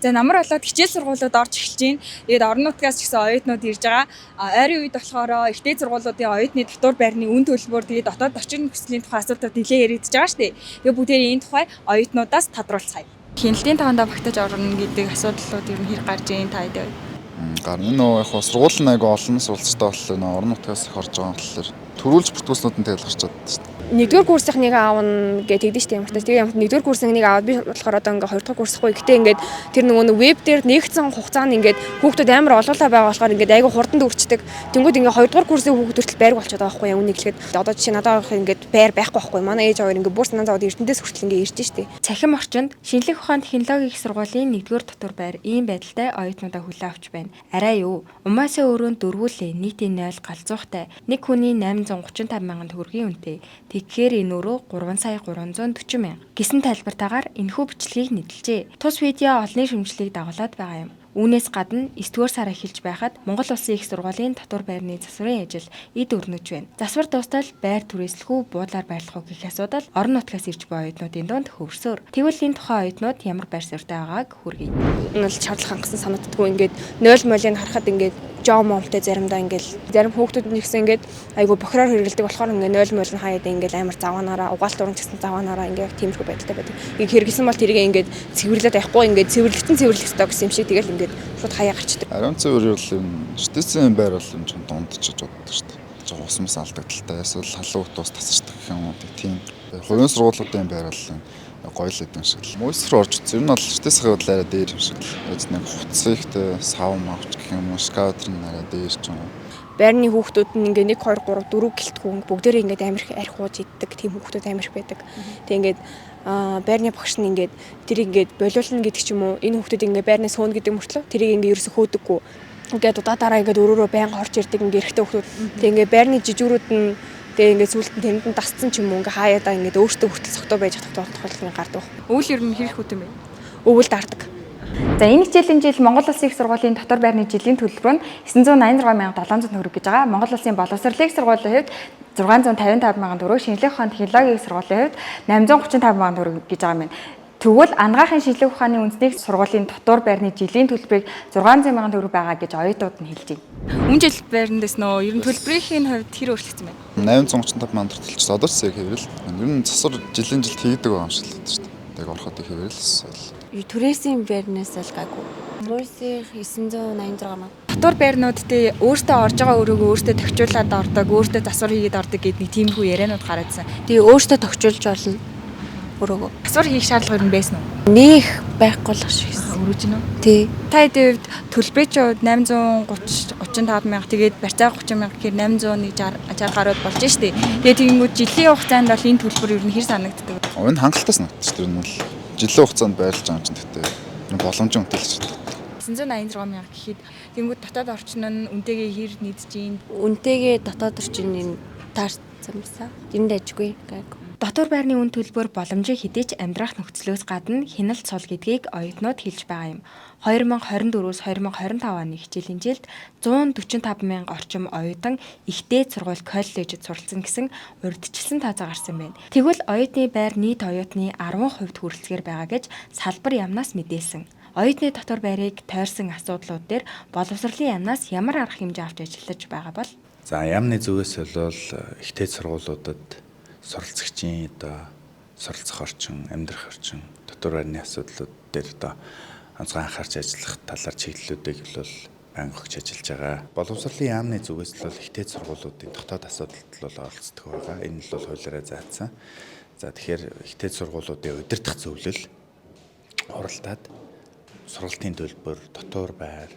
За намар болоод хичээл сургуулиуд орж эхэлж байна. Тэгээд орон нутгаас ч гэсэн оюутнууд ирж байгаа. Ойрын үед болохоор ихтэй сургуулиудын оюутны дотор байрны үн төлбөр тэгээд дотоод орчин нөхцөлийн тухай асуудлууд нэлээд яригдж байгаа шүү дээ. Тэгээд бүгдээ энэ тухай оюутнуудаас тодруулцгаая. Хяналтын тоондоо багтаж орно гэдэг асуудлууд ер нь хэрэг гарч ийн та хэд вэ? Гарна нөө яг сургууль нь айгу олон суралцтай болохоор орон нутгаас их орж байгаа болохоор төрүүлж бүртгүүлснүүд нь тэгэл гарч чаддаг шүү дээ. Нэгдүгээр курсынхнийг аавна гэж тэгдэж штэ ямар ч тийм ямар нэгдүгээр курсынхнийг аваад би болохоор одоо ингээ хоёр дахь курсахгүй. Гэтэ ингээд тэр нөгөө веб дээр нэгцэн хугацаанд ингээд хүүхдүүд амар олоолаа байгаа болохоор ингээд айгу хурдан дүүрчдэг. Тэнгүүд ингээ хоёр дахь курсын хүүхдүүд хүртэл байрг болчиход байгаа байхгүй юу үнийг хэлэхэд. Одоо жишээ надад ингээд байр байхгүй байхгүй. Манай ээж аваар ингээ бүр санаа зовоод Эрдэнэтэс хүртэл ингээ ирж штэ. Цахим орчинд шинжлэх ухаан технологийн их сургуулийн 1-р дотор байр ийм байдалтай оюутнуудаа хүлээн авч байна. Арай юу? Умаасаа өрөөнд дөрвүүлээ нийтийн 0 галзуухтай. Нэг хүний 835 мянган төгрөгийн үнэтэй. Тэгэхээр энэ өөрөө 3,340 мянга. Гэсэн тайлбартаагаар энэхүү бичлэгийг нийтэлжээ. Тус видео олонний шүүмжлэлийг дагуулад байгаа юм. Үүнээс гадна 9-р сар эхэлж байхад Монгол Улсын их сургуулийн дотор байрны засварын ажил эд өрнөж байна. Засвар дуустал байр түрээслэх үү, буудлаар байрлах уу гэх асуудал орон нутгаас ирж буй оюутнуудын дунд хөвсөөр. Тэгвэл энэ тухайн оюутнууд ямар байр суурьтай байгааг хүргэе. Энэ бол шаардлага хангасан санагддаггүй ингээд 0 молыг харахад ингээд жом момтой заримдаа ингээд зарим хүүхдүүд нь ихсэн ингээд айгу бохироор хэрэгэлдэг болохоор ингээд 0 мол нь хаяад ингээд амар заваанаараа угаалт уран гэсэн заваанаараа ингээд тиймэрхүү байдалтай байдаг. Ингээд хэрэгсэн бол тэрийг ингээд цэвэрлээд авахгүй ингээд цэвэрлэгтэн цэвэрлэх ёстой гэсэн юм шиг тэгэл ингээд шууд хаяа гарчдаг. Ариун цэвэр бол юм штэцэн байр бол юм чинь дундчиж боддог шүү дээ. Жог усмас алдагдaltaй эсвэл халуун утус тасарчдаг гэх юм уу тийм. Хувийн сургуулиудын байр бол гоё л гэдэг шиг л. Мөсрө орж үзсэн. Энэ бол штэцэн байдлаараа дээр юм шиг л. Яаж нэг хуцсагт сав мавч гэх юм уу скаутер нараа дээр ч юм уу. Байрны хүүхдүүд нь ингээ 1 2 3 4 гэлтгүүн бүгдээрээ ингээ амирх архиуж иддэг тийм хүүхдүүд амирх байдаг. Тэг ингээд байрны багш нь ингээд тэрийг ингээд болиулна гэдэг ч юм уу энэ хүүхдүүд ингээ байрны сууна гэдэг мөртлөө тэрийг ингээ ерөөсө хөөдөггүй. Ингээд удаа ингээд өрөөрөө байнга орж ирдэг ингээ эрэгтэй хүүхдүүд. Тэг ингээ байрны жижигрүүд нь тэгээ ингээд сүулт нь тэнд нь дасцсан ч юм уу ингээ хаяадаа ингээд өөртөө хүртэл цогтой байж тохиолдол гардаг. Өвөл ер нь хэрэг хөтөн бэ? Өвөл даардаг. За энэ хичээлийн жил Монгол Улсын их сургуулийн дотор байрны жилийн төлбөр нь 986,700 төгрөг гэж байгаа. Монгол Улсын боловсролын их сургуулийн хувьд 655 мянган төгрөг, шинжлэх ухааны технологийн их сургуулийн хувьд 835 мянган төгрөг гэж байгаа юм. Тэгвэл анагаахын шинжлэх ухааны үндэсний сургуулийн дотор байрны жилийн төлбөрийг 600 мянган төгрөг байгаа гэж оюутнууд нь хэлж байна. Өмнө жил байрнаас нөө ер нь төлбөрийн хувьд хэр өөрчлөгдсөн бэ? 835 мянган төлж одоо ч зэрэг хэврэл. Ер нь засвар жилийн жилд хийдэг байгаа юм шиг л байна шүү дээ. Тэг ороход их хэврэл. Түрээсийн байрнаас л гайгүй. Мөрсийн 986 мянга. Дотор байрнуудтай өөртөө орж байгаа өрөөгөө өөртөө тохижуулаад ордог, өөртөө засвар хийгээд ордог гэдэг нэг тиймэрхүү яриануд гараадсан. Тэгээ өөртөө тохижуулж болно өрөөгөө. Засвар хийх шаардлага юу байсан уу? Нэх байхгүй л шиг байсан. Өрөөж гинөө. Тий. Та хэдийн хувьд төлбөрчүүд 835 мянга тэгээд барьцаа 30 мянга гэхээр 860 гаруйд болж штэ. Тэгээд тэгэнгүүт жилийн хугацаанд бол энэ төлбөр ер нь хэр санагддаг вэ? Энэ хангалттай санагдчих тэр нь бол жилийн хугацаанд байрлаж байгаа юм чинь тэгтээ боломжийн үнэтэй л 986 мянга гэхэд тэнгууд дотоод орчин нь үнтэйгээ хэр нийцж ийн? Үнтэйгээ дотоод орчин таарсан юмсаа. Энд ажгүй гайгүй. Дотор байрны үн төлбөр боломжийг хэдийч амьдрах нөхцлөөс гадна хяналт сул гэдгийг оюутнууд хэлж байгаа юм. 2024-с 2025 оны хичээлийн жилд 145 мянга орчим оюутан ихтэй сургууль коллежид суралцсан гэсэн урьдчилсан тооцоо гарсан байна. Тэгвэл оюутны байр нийт оюутны 10% хүрэлцгээр байгаа гэж салбар яамнаас мэдээлсэн. Оюутны дотор байрыг тойрсон асуудлууд дээр боловсролын яамнаас ямар арга хэмжээ авч ажиллаж байгаа бол? За яамны зүгээс бол ихтэй сургуулиудад суралцагчийн одоо суралцах орчин, амьдрах орчин, дотор байрны асуудлууд дээр одоо онцгой анхаарч ажиллах талаар чиглэлүүдийг бол байнга өгч ажиллаж байгаа. Боловсролын яамны зүгээс бол ихтэй сургуулиудын дотоод асуудалд бол оролцдог байгаа. Энэ бол хуулиараа заасан. За тэгэхээр ихтэй сургуулиудын удирдах зөвлөл оролдоод сургалтын төлбөр, дотор байр,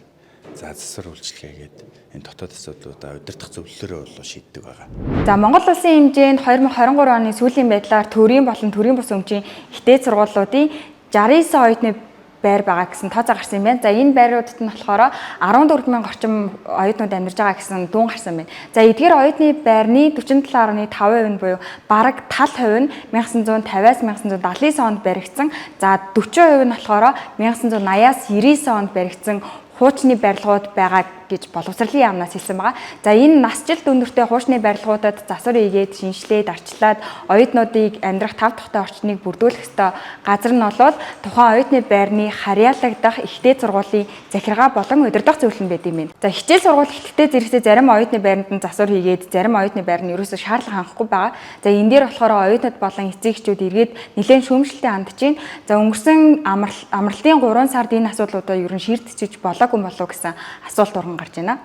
засвар үйлчилгээгээд энэ дотоод асуудлуудаа удирдах зөвлөлөөрөө бол шийддэг байгаа. За Монгол Улсын хэмжээнд 2023 оны сүүлийн байдлаар төрийн болон төрийн бус өмчийн ихтэй сургуулиудын 69 оюутны байр байгаа гэсэн тооцоо гарсан юм байна. За энэ байруудад нь болохоор 14 мянга орчим оюутнууд амьдарч байгаа гэсэн дуун гарсан байна. За эдгээр оюутны байрны 47.5% нь буюу бараг тал хувь нь 1950-аас 1979 онд баригдсан. За 40% нь болохоор 1980-аас 99 онд баригдсан хуучны барилгууд байгааг гэж боловсролын яамнаас хэлсэн байгаа. За энэ насжилт өндөртэй хуучны барилгуудад засвар хийгээд шинжилээд арчлаад оюутнуудыг амьдрах 5 дахь орчныг бүрдүүлэх ёстой газар нь болоод тухайн оюутны байрны харьяалагдах ихтэй сургуулийн захиргаа болон удирдах зөвлөл нь байд юм байна. За хичээл сургууль ихтэй зэрэгцээ зарим оюутны байранд нь засвар хийгээд зарим оюутны байр нь ерөөсөө шаардлага хангахгүй байгаа. За энэ дээр болохоор оюутнууд болон эцэг эхчүүд эргээд нэлээд шүүмжлэлтэй хандж байна. За өнгөрсөн амралтын 3 сард энэ асуудлуудаа ер нь шийдчихэж болоогүй болов гэсэн асуулт урган гарч байна.